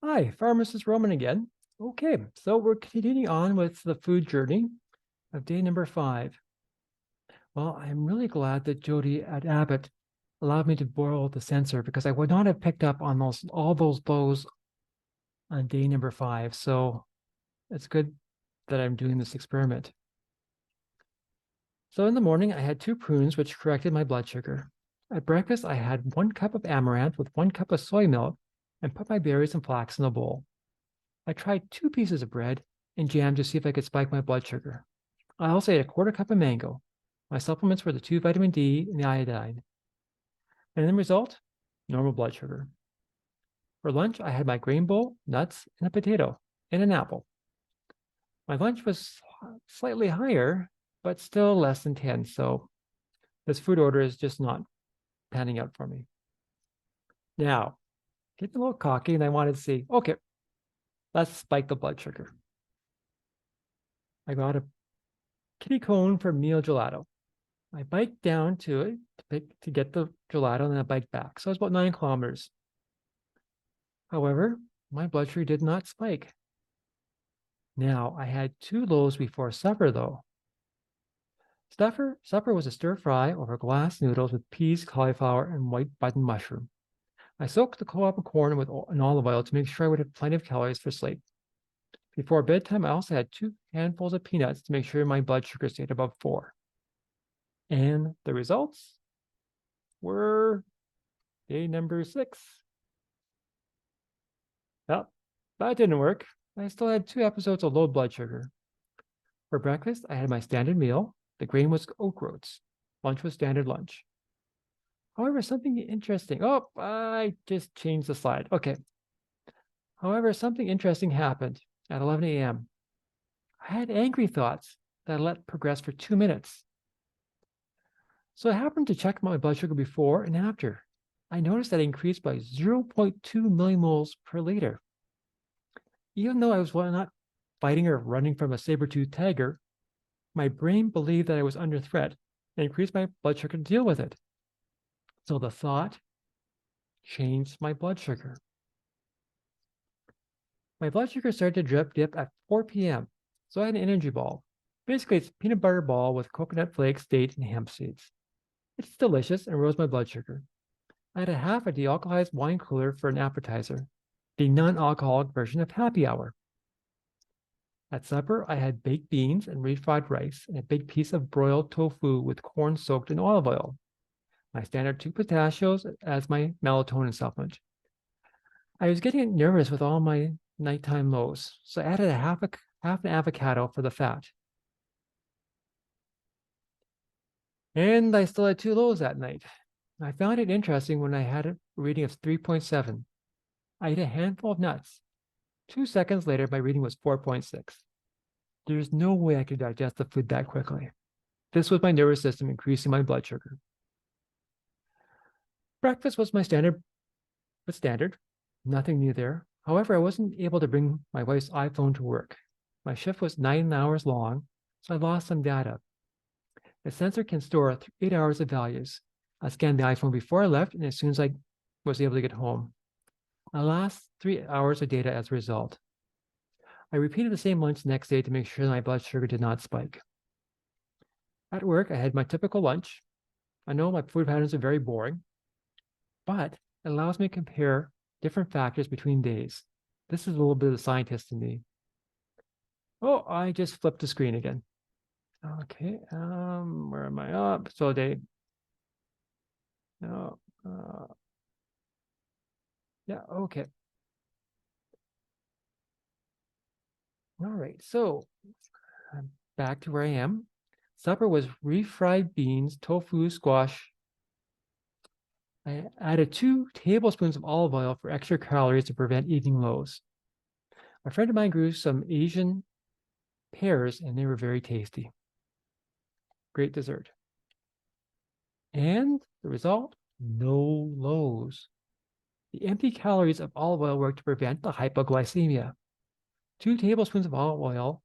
Hi, Pharmacist Roman again. Okay, so we're continuing on with the food journey of day number 5. Well, I'm really glad that Jody at Abbott allowed me to borrow the sensor because I would not have picked up on all those lows on day number 5. So it's good that I'm doing this experiment. So in the morning, I had 2 prunes, which corrected my blood sugar. At breakfast, I had 1 cup of amaranth with 1 cup of soy milk and put my berries and flax in a bowl. I tried 2 pieces of bread and jam to see if I could spike my blood sugar. I also ate a quarter cup of mango. My supplements were the 2 vitamin D and the iodine. And the result, normal blood sugar. For lunch, I had my grain bowl, nuts, and a potato, and an apple. My lunch was slightly higher, but still less than 10. So this food order is just not panning out for me. Now, getting a little cocky, and I wanted to see, okay, let's spike the blood sugar. I got a kitty cone for meal gelato. I biked down to it to get the gelato, and then I biked back. So it's about 9 kilometers. However, my blood sugar did not spike. Now, I had 2 loaves before supper, though. Supper was a stir fry over glass noodles with peas, cauliflower, and white button mushroom. I soaked the co-op corn with an olive oil to make sure I would have plenty of calories for sleep. Before bedtime, I also had 2 handfuls of peanuts to make sure my blood sugar stayed above 4. And the results were day number 6. Well, that didn't work. I still had 2 episodes of low blood sugar. For breakfast, I had my standard meal. The grain was oat groats. Lunch was standard lunch. However, something interesting. Oh, I just changed the slide. Okay. However, something interesting happened at 11 a.m. I had angry thoughts that I let progress for 2 minutes. So I happened to check my blood sugar before and after. I noticed that it increased by 0.2 millimoles per liter. Even though I was not fighting or running from a saber-toothed tiger, my brain believed that I was under threat and increased my blood sugar to deal with it. So the thought changed my blood sugar. My blood sugar started to dip at 4 p.m. So I had an energy ball. Basically, it's a peanut butter ball with coconut flakes, date, and hemp seeds. It's delicious and rose my blood sugar. I had a half a dealcoholized wine cooler for an appetizer, the non-alcoholic version of happy hour. At supper, I had baked beans and refried rice and a big piece of broiled tofu with corn soaked in olive oil. My standard 2 pistachios as my melatonin supplement. I was getting nervous with all my nighttime lows, so I added half an avocado for the fat. And I still had 2 lows that night. I found it interesting when I had a reading of 3.7. I ate a handful of nuts. 2 seconds later, my reading was 4.6. There's no way I could digest the food that quickly. This was my nervous system increasing my blood sugar. Breakfast was my standard, nothing new there. However, I wasn't able to bring my wife's iPhone to work. My shift was 9 hours long, so I lost some data. The sensor can store 8 hours of values. I scanned the iPhone before I left, and as soon as I was able to get home, I lost 3 hours of data as a result. I repeated the same lunch the next day to make sure that my blood sugar did not spike. At work, I had my typical lunch. I know my food patterns are very boring, but it allows me to compare different factors between days. This is a little bit of the scientist in me. Oh, I just flipped the screen again. Okay, where am I up? So no, yeah, okay. All right, so I'm back to where I am. Supper was refried beans, tofu, squash. I added 2 tablespoons of olive oil for extra calories to prevent eating lows. A friend of mine grew some Asian pears, and they were very tasty. Great dessert. And the result, no lows. The empty calories of olive oil work to prevent the hypoglycemia. 2 tablespoons of olive oil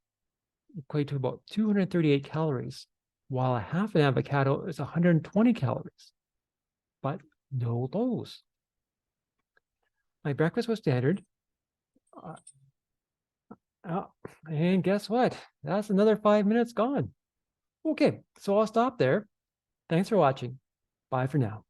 equate to about 238 calories, while a half an avocado is 120 calories, but no lows. My breakfast was standard. Oh, and guess what? That's another 5 minutes gone. Okay, so I'll stop there. Thanks for watching. Bye for now.